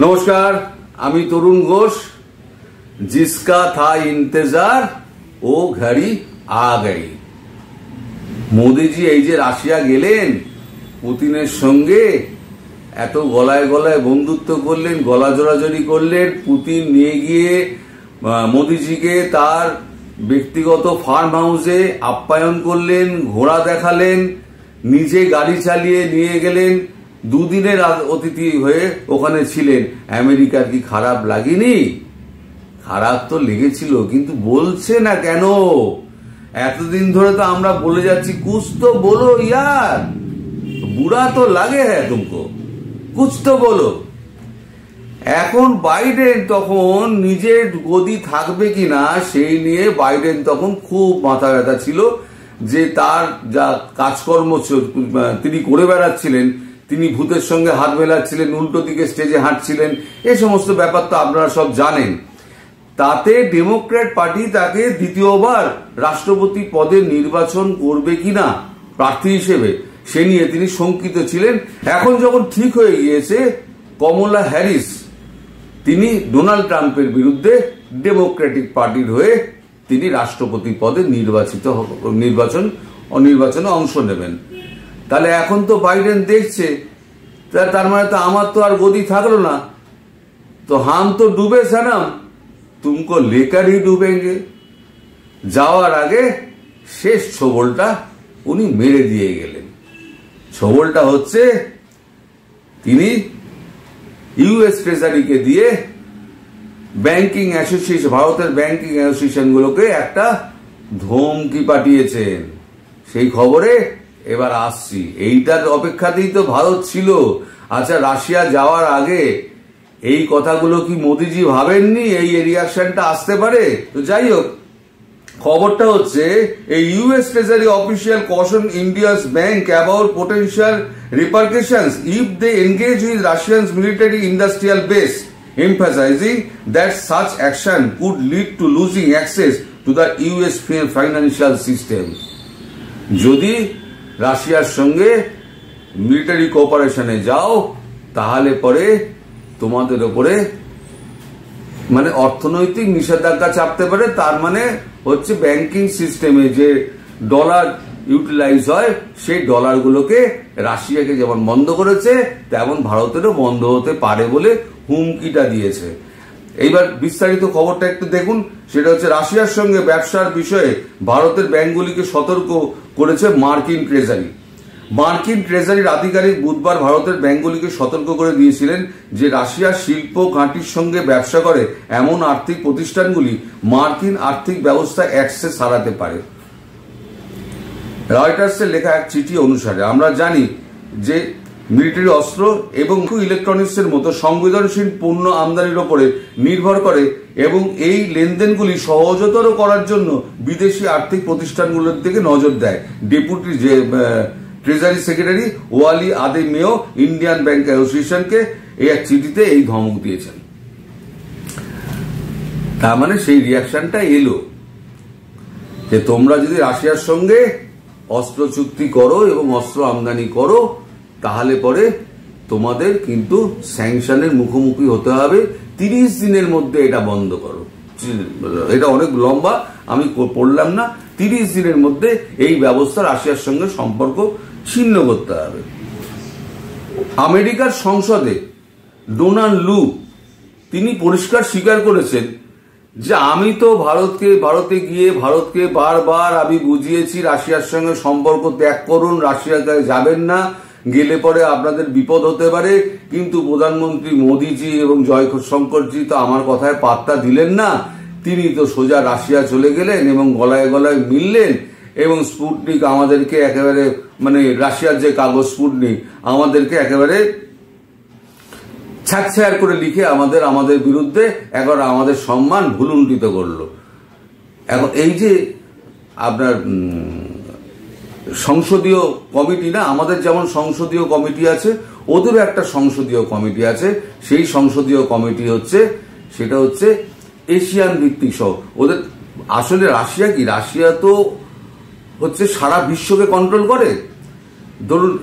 नमस्कार, আমি তরুণ ঘোষ। जिसका था इंतजार वो घड़ी आ गई। মোদিজি এই যে রাশিয়া গেলেন, পুতিনের সঙ্গে এত গলায় গলায় বন্ধুত্ব করলেন, গলা জোড়াজড়ি করলেন। পুতিন নিয়ে গিয়ে মোদিজিকে তার ব্যক্তিগত ফার্ম হাউসে আপ্যায়ন করলেন, ঘোড়া দেখালেন, নিজে গাড়ি চালিয়ে নিয়ে গেলেন, দুদিনের অতিথি হয়ে ওখানে ছিলেন। আমেরিকার কি খারাপ লাগেনি? খারাপ তো লেগেছিল, কিন্তু বলছে না কেন? এতদিন ধরে তো আমরা বলে যাচ্ছি কুছ তো বলো ইয়ার, বুড়া তো লাগে হ্যাঁ তুমকো, কুছ তো বলো। এখন বাইডেন তখন নিজের গদি থাকবে কিনা সেই নিয়ে বাইডেন তখন খুব মাথা ব্যথা ছিল, যে তার যা কাজকর্ম তিনি করে বেড়াচ্ছিলেন, তিনি ভূতের সঙ্গে হাত মেলাচ্ছিলেন, উল্টো দিকে স্টেজে হাঁটছিলেন, এই সমস্ত ব্যাপার তো আপনারা সব জানেন। তাতে ডেমোক্র্যাট পার্টি তাকে দ্বিতীয়বার রাষ্ট্রপতি পদে নির্বাচন করবে কিনা প্রার্থী হিসেবে, সে নিয়ে তিনি শঙ্কিত ছিলেন। এখন যখন ঠিক হয়ে গিয়েছে, কমলা হ্যারিস তিনি ডোনাল্ড ট্রাম্পের বিরুদ্ধে ডেমোক্রেটিক পার্টির হয়ে তিনি রাষ্ট্রপতি পদে নির্বাচনে অংশ নেবেন। তাহলে এখন তো বাইডেন দেখছে, তার মানে তো আমার তো আর গদি থাকলো না, তো হাম তো ডুবে সানাম, তুমকো লেকার হি ডুবেঙ্গে। যাওয়ার আগে শেষ ছোবলটা উনি মেরে দিয়ে গেলেন। ছোবলটা হচ্ছে তিনি ইউএস ট্রেজারিকে দিয়ে ব্যাংকিং অ্যাসোসিয়েশন, ভারতের ব্যাংকিং অ্যাসোসিয়েশন গুলোকে একটা ধমকি পাঠিয়েছেন। সেই খবরে এবার আসছি, এইটার অপেক্ষাতেই তো ভারত ছিল। আচ্ছা, রাশিয়া যাওয়ার আগে এই কথাগুলো কি মোদিজি ভাবেননি এই রিয়াকশনটা আসতে পারে? তো যাই হোক, খবরটা হচ্ছে এই US treasury official caution India's bank about potential repercussions if they engage with Russians military industrial base, emphasizing that such action could lead to losing access to the US financial system. যদি রাশিয়ার সঙ্গে military কোঅপারেশনে যাও, তাহলে পরে তোমাদের উপরে মানে অর্থনৈতিক নিষেধাজ্ঞা চাপতে পারে। তার মানে হচ্ছে ব্যাংকিং সিস্টেমে যে ডলার ইউটিলাইজ হয়, সেই ডলারগুলোকে রাশিয়াকে যেমন বন্ধ করেছে, তেমন ভারতেরও বন্ধ হতে পারে বলে হুমকিটা দিয়েছে। এইবার বিস্তারিত খবরটা একটু দেখুন। সেটা হচ্ছে রাশিয়ার সঙ্গে ব্যবসার বিষয়ে ভারতের ব্যাংকগুলিকে সতর্ক করেছে মার্কিন ট্রেজারি। মার্কিন ট্রেজারির আধিকারিক বুধবার ভারতের ব্যাংকগুলিকে সতর্ক করে দিয়েছিলেন যে রাশিয়ার শিল্প ঘাঁটির সঙ্গে ব্যবসা করে এমন আর্থিক প্রতিষ্ঠানগুলি মার্কিন আর্থিক ব্যবস্থায় অ্যাক্সেস হারাতে পারে। রয়টার্সের লেখা এক চিঠি অনুসারে আমরা জানি যে মিলিটারি অস্ত্র এবং ইলেকট্রনিক্সের মতো সংবেদনশীল পণ্য আমদানির উপরে নির্ভর করে, এবং এই লেনদেনগুলি সহজতর করার জন্য বিদেশি আর্থিক প্রতিষ্ঠানগুলোর দিকে নজর দেয়। Deputy treasury secretary Wally Adeyemo Indian bank অ্যাসোসিয়েশনকে এই এক চিঠিতে এই ধমক দিয়েছেন। তার মানে সেই রিয়াকশনটা এলো যে তোমরা যদি রাশিয়ার সঙ্গে অস্ত্র চুক্তি করো এবং অস্ত্র আমদানি করো, তাহলে পরে তোমাদের কিন্তু স্যাংশনের মুখোমুখি হতে হবে। 30 দিনের মধ্যে এটা বন্ধ করো। এটা অনেক লম্বা, আমি পড়লাম না। 30 দিনের মধ্যে এই ব্যবস্থা রাশিয়ার সঙ্গে সম্পর্ক ছিন্ন করতে হবে। আমেরিকার সংসদে ডোনাল্ড লু তিনি পরিষ্কার স্বীকার করেছেন যে আমি তো ভারতে গিয়ে ভারতকে বারবার আমি বুঝিয়েছি রাশিয়ার সঙ্গে সম্পর্ক ত্যাগ করুন, রাশিয়াকে যাবেন না, গেলে পরে আপনাদের বিপদ হতে পারে। কিন্তু প্রধানমন্ত্রী মোদিজি এবং জয়শঙ্করজি তো আমার কথায় পাত্তা দিলেন না। তিনি তো সোজা রাশিয়া চলে গেলেন এবং গলায় গলায় মিললেন, এবং স্পুটনিক আমাদেরকে একেবারে মানে রাশিয়ার যে কাগজ স্পুটনিক আমাদেরকে একেবারে ছাড়ছাড় করে লিখে আমাদের বিরুদ্ধে একবার আমাদের সম্মান ভুলুণ্ঠিত করলো। এখন এই যে আপনার সংসদীয় কমিটি না, আমাদের যেমন সংসদীয় কমিটি আছে, ওদেরও একটা সংসদীয় কমিটি আছে। সেই সংসদীয় কমিটি সেটা হচ্ছে এশিয়ান ভিত্তিক সহ। ওদের আসলে রাশিয়া কি, রাশিয়া তো হচ্ছে সারা বিশ্বকে কন্ট্রোল করে। ধরুন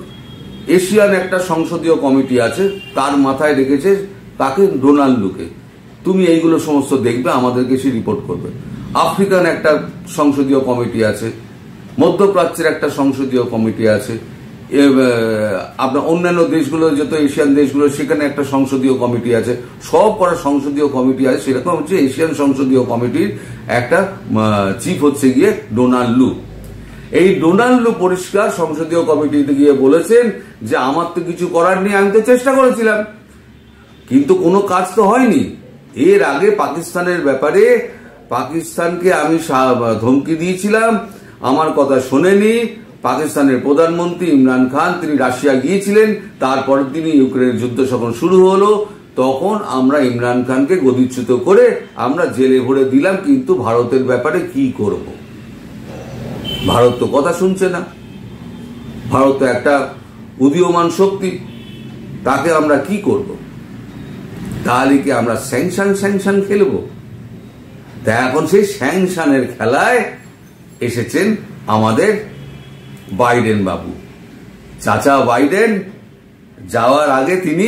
এশিয়ান একটা সংসদীয় কমিটি আছে, তার মাথায় রেখেছে কাকে? ডোনাল্ডকে। তুমি এইগুলো সমস্ত দেখবে, আমাদেরকে সে রিপোর্ট করবে। আফ্রিকান একটা সংসদীয় কমিটি আছে, মধ্যপ্রাচ্যের একটা সংসদীয় কমিটি আছে, আপনার অন্যান্য দেশগুলো, যত এশিয়ান দেশগুলো, সেখানে একটা সংসদীয় কমিটি আছে, সব করা সংসদীয় কমিটি আছে। সেরকম হচ্ছে এশিয়ান সংসদীয় কমিটির একটা চিফ হচ্ছে গিয়ে ডোনাল্ড লু। এই ডোনাল্ড লু পরিষ্কার সংসদীয় কমিটিতে গিয়ে বলেছেন যে আমার তো কিছু করার নেই, আমি তো চেষ্টা করেছিলাম, কিন্তু কোনো কাজ তো হয়নি। এর আগে পাকিস্তানের ব্যাপারে পাকিস্তানকে আমি ধমকি দিয়েছিলাম, আমার কথা শোনেনি। পাকিস্তানের প্রধানমন্ত্রী ইমরান খান তিনি রাশিয়া গিয়েছিলেন, তারপরের দিনই ইউক্রেনের যুদ্ধ যখন শুরু হলো, তখন আমরা ইমরান খানকে গদিচ্যুত করে আমরা জেলে ভরে দিলাম। কিন্তু ভারতের ব্যাপারে কি করব? ভারত তো কথা শুনছে না। ভারত তো একটা উদীয়মান শক্তি, তাকে আমরা কি করব? তাহলে কি আমরা স্যাংশন খেলবো? তা এখন সেই স্যাংশনের খেলায় এসেছেন আমাদের বাইডেন বাবু। চাচা বাইডেন যাওয়ার আগে তিনি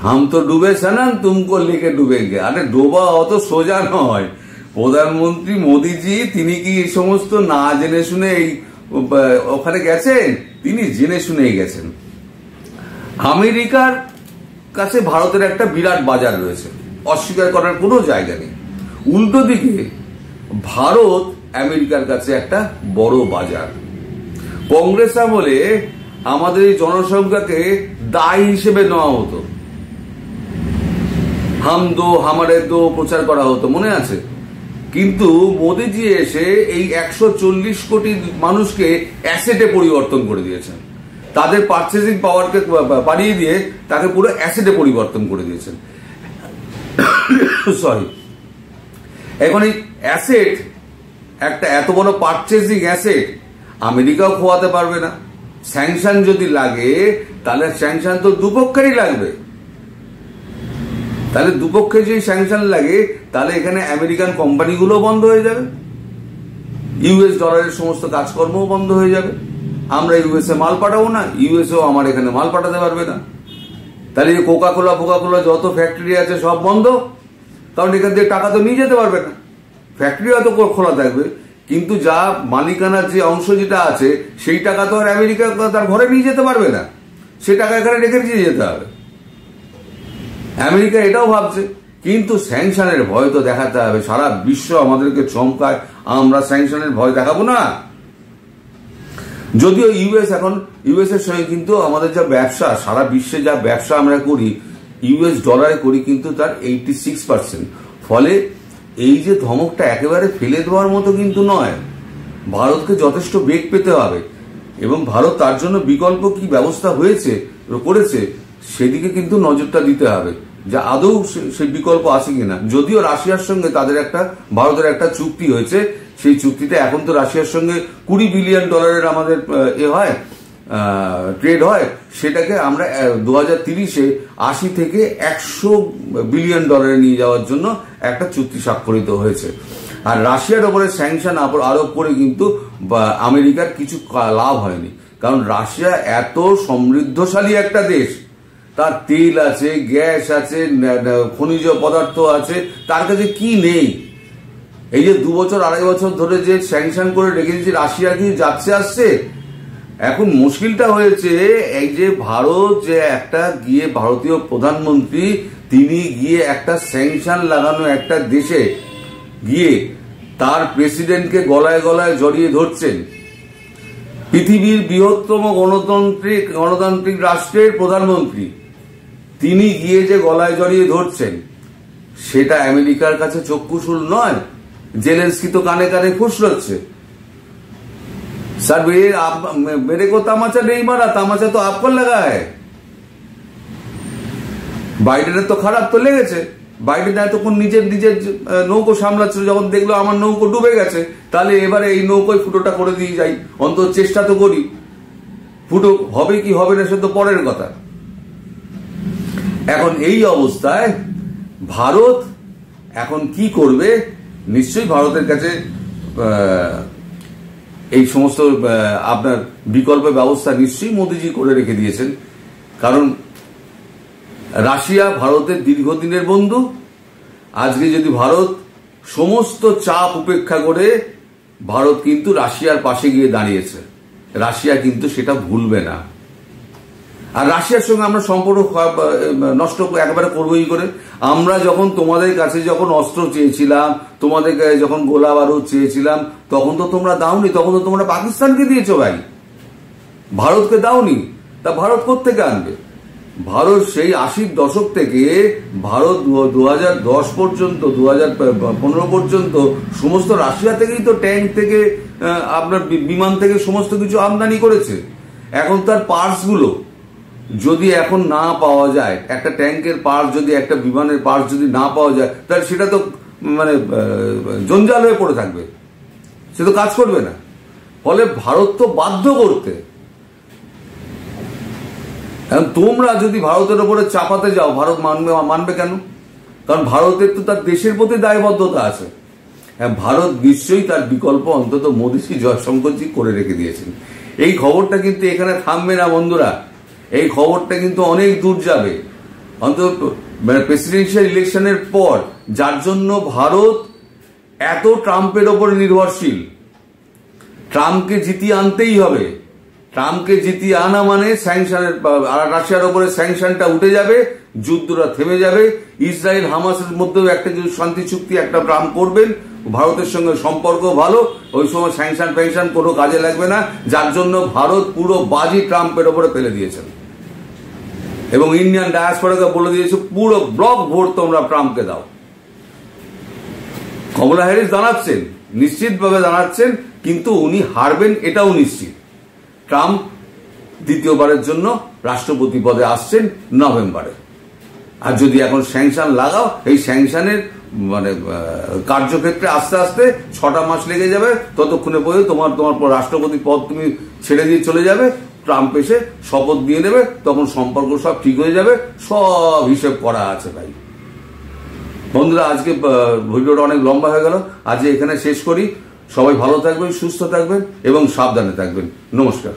হাম তো ডুবে সানান তুমকো লেকে ডুবেঙ্গে। আরে ডোবা অত সোজা নয়। প্রধানমন্ত্রী মোদিজি তিনি কি এই সমস্ত না জেনে শুনে এই ওখানে গেছেন? তিনি জেনে শুনেই গেছেন। আমেরিকার কাছে ভারতের একটা বিরাট বাজার রয়েছে, অস্বীকার করার কোনো জায়গা নেই। উল্টো দিকে ভারত আমেরিকার কাছে একটা বড় বাজার। কংগ্রেস আমলে আমাদের এই জনসংখ্যাকে দায় হিসেবে নেওয়া হতো, হাম দো হামারে দো প্রচার করা হতো, মনে আছে? কিন্তু মোদিজি এসে এই 140 কোটি মানুষকে অ্যাসেটে পরিবর্তন করে দিয়েছেন। তাদের পারচেজিং পাওয়ারকে বাড়িয়ে দিয়ে তাকে পুরো অ্যাসেটে পরিবর্তন করে দিয়েছেন। সরি, এখন এই অ্যাসেট, একটা এত বড় পারচেজিং অ্যাসেট আমেরিকাও খোয়াতে পারবে না। স্যাংশন যদি লাগে তাহলে স্যাংশন তো দুপক্ষেরই লাগবে। তাহলে দুপক্ষে যদি স্যাংশন লাগে তাহলে এখানে আমেরিকান কোম্পানিগুলো বন্ধ হয়ে যাবে, ইউএস ডলারের সমস্ত কাজকর্মও বন্ধ হয়ে যাবে। আমরা ইউএসএ মাল পাঠাবো না, ইউএসএও আমার এখানে মাল পাঠাতে পারবে না। তাহলে এই কোকা কোলা যত ফ্যাক্টরি আছে সব বন্ধ, কারণ এখান থেকে টাকা তো নিয়ে যেতে পারবে না। ফ্যাক্টরি হয়তো খোলা থাকবে, কিন্তু যা মালিকানার যে অংশ যেটা আছে সেই টাকা তো আর আমেরিকা তার ঘরে নিয়ে যেতে পারবে না, সে টাকা এখানে রেখে দিয়ে যেতে হবে। আমেরিকা এটাও ভাবছে, কিন্তু স্যাংশনের ভয় তো দেখাতে হবে। সারা বিশ্ব আমাদেরকে চমকায়, আমরা স্যাংশনের ভয় দেখাবো না। যদিও ইউএস এর সঙ্গে কিন্তু আমাদের যা ব্যবসা, সারা বিশ্বে যা ব্যবসা আমরা করি ইউএস ডলারে করি, কিন্তু তার 86%। ফলে এই যে ধমকটা একেবারে ফেলে দেওয়ার মতো কিন্তু নয়। ভারতকে যথেষ্ট বেগ পেতে হবে, এবং ভারত তার জন্য বিকল্প কি ব্যবস্থা করেছে সেদিকে কিন্তু নজরটা দিতে হবে, যে আদৌ সেই বিকল্প আছে কিনা। যদিও রাশিয়ার সঙ্গে ভারতের একটা চুক্তি হয়েছে, সেই চুক্তিতে এখন তো রাশিয়ার সঙ্গে $20 বিলিয়ন আমাদের ট্রেড হয়, সেটাকে আমরা 2030-এ 80 থেকে 100 বিলিয়ন ডলারে নিয়ে যাওয়ার জন্য একটা চুক্তি স্বাক্ষরিত হয়েছে। আর রাশিয়ার ওপরে স্যাংশন আরোপ করে কিন্তু আমেরিকার কিছু লাভ হয়নি, কারণ রাশিয়া এত সমৃদ্ধশালী একটা দেশ, তার তেল আছে, গ্যাস আছে, খনিজ পদার্থ আছে, তার কাছে কি নেই? এই যে 2 বছর 2.5 বছর ধরে যে স্যাংশন করে রেখে দিয়েছে, রাশিয়া কি যাচ্ছে আসছে? এখন মুশকিলটা হয়েছে এই যে ভারত যে একটা গিয়ে ভারতীয় প্রধানমন্ত্রী তিনি গিয়ে একটা স্যাংশন লাগানো একটা দেশে গিয়ে তার প্রেসিডেন্টকে গলায় গলায় জড়িয়ে ধরছেন। পৃথিবীর বৃহত্তম গণতান্ত্রিক রাষ্ট্রের প্রধানমন্ত্রী তিনি গিয়ে যে গলায় জড়িয়ে ধরছেন, সেটা আমেরিকার কাছে চক্ষুশূল নয়। জেলেন্সকি তো কানে কানে ফুসলাচ্ছে, सर मेरे को तमाचा नहीं मारा, तमाचा तो आपको लगा है। বাইডেনের তো খারাপ তো লেগেছে। বাইডেন এতক্ষণ নিজের নৌকো সামলাচ্ছিল, যখন দেখলো আমার নৌকো ডুবে গেছে, তাহলে এবারে এই নৌকোয় ফুটোটা করে দিয়ে যাই, অন্তত চেষ্টা তো করি। ফুটো হবে কি হবে না সে তো পরের কথা। এখন এই অবস্থায় ভারত এখন কি করবে? নিশ্চয়ই ভারতের কাছে এই সমস্ত আপনার বিকল্প ব্যবস্থা নিশ্চয়ই মোদিজি করে রেখে দিয়েছেন, কারণ রাশিয়া ভারতের দীর্ঘদিনের বন্ধু। আজকে যদি ভারত সমস্ত চাপ উপেক্ষা করে ভারত কিন্তু রাশিয়ার পাশে গিয়ে দাঁড়িয়েছে, রাশিয়া কিন্তু সেটা ভুলবে না। আর রাশিয়ার সঙ্গে আমরা সম্পর্ক নষ্ট একেবারে করবোই করে। আমরা যখন তোমাদের কাছে যখন অস্ত্র চেয়েছিলাম, তোমাদের যখন গোলা বারুদ চেয়েছিলাম, তখন তো তোমরা দাওনি, তখন তো তোমরা পাকিস্তানকে দিয়েছো ভাই, ভারতকে দাওনি। তা ভারত কোত্থেকে আনবে? ভারত সেই 80-র দশক থেকে ভারত 2010 পর্যন্ত 2015 পর্যন্ত সমস্ত রাশিয়া থেকেই তো ট্যাঙ্ক থেকে আপনার বিমান থেকে সমস্ত কিছু আমদানি করেছে। এখন তার পার্টসগুলো যদি এখন না পাওয়া যায়, একটা ট্যাঙ্কের পার্টস যদি, একটা বিমানের পার্টস যদি না পাওয়া যায়, তাহলে সেটা তো মানে জঞ্জাল হয়ে পড়ে থাকবে, সে তো কাজ করবে না। ফলে ভারত তো বাধ্য করতে। এখন তোমরা যদি ভারতের ওপরে চাপাতে যাও, ভারত মানবে কেন? কারণ ভারতের তো তার দেশের প্রতি দায়বদ্ধতা আছে। হ্যাঁ, ভারত নিশ্চয়ই তার বিকল্প অন্তত মোদীজি, জয়শঙ্করজি করে রেখে দিয়েছেন। এই খবরটা কিন্তু এখানে থামবে না বন্ধুরা, এই খবরটা কিন্তু অনেক দূর যাবে। অন্তত প্রেসিডেন্সিয়াল ইলেকশনের পর যার জন্য ভারত এত ট্রাম্পের ওপরে নির্ভরশীল, ট্রাম্পকে জিতিয়ে আনতেই হবে। ট্রাম্পকে জিতিয়ে আনা মানে স্যাংশনের, রাশিয়ার ওপরে স্যাংশনটা উঠে যাবে, যুদ্ধটা থেমে যাবে। ইসরায়েল হামাসের মধ্যেও একটা কিছু শান্তি চুক্তি একটা ট্রাম্প করবেন, ভারতের সঙ্গে সম্পর্ক ভালো, ওই সময় স্যাংশন ফ্যাংশন কোনো কাজে লাগবে না। যার জন্য ভারত পুরো বাজি ট্রাম্পের ওপরে ফেলে দিয়েছেন এবং ইন্ডিয়ান ডায়াসপোরাকে বলে দিয়েছে পুরো ব্লক ভোট তোমরা ট্রাম্পকে দাও। কমলা হ্যারিস দাঁড়াচ্ছেন, নিশ্চিতভাবে দাঁড়াচ্ছেন, কিন্তু উনি হারবেন এটাও নিশ্চিত। ট্রাম্প দ্বিতীয়বারের জন্য রাষ্ট্রপতি পদে আসছেন নভেম্বরে। আর যদি এখন স্যাংশন লাগাও, এই স্যাংশনের মানে কার্যক্ষেত্রে আস্তে আস্তে 6টা মাস লেগে যাবে, ততক্ষণে পর্যন্ত তোমার রাষ্ট্রপতি পদ তুমি ছেড়ে দিয়ে চলে যাবে, ট্রাম্প এসে শপথ দিয়ে নেবে, তখন সম্পর্ক সব ঠিক হয়ে যাবে। সব হিসেব করা আছে ভাই। বন্ধুরা, আজকে ভিডিওটা অনেক লম্বা হয়ে গেল, আজ এখানে শেষ করি। সবাই ভালো থাকবেন, সুস্থ থাকবেন এবং সাবধানে থাকবেন। নমস্কার।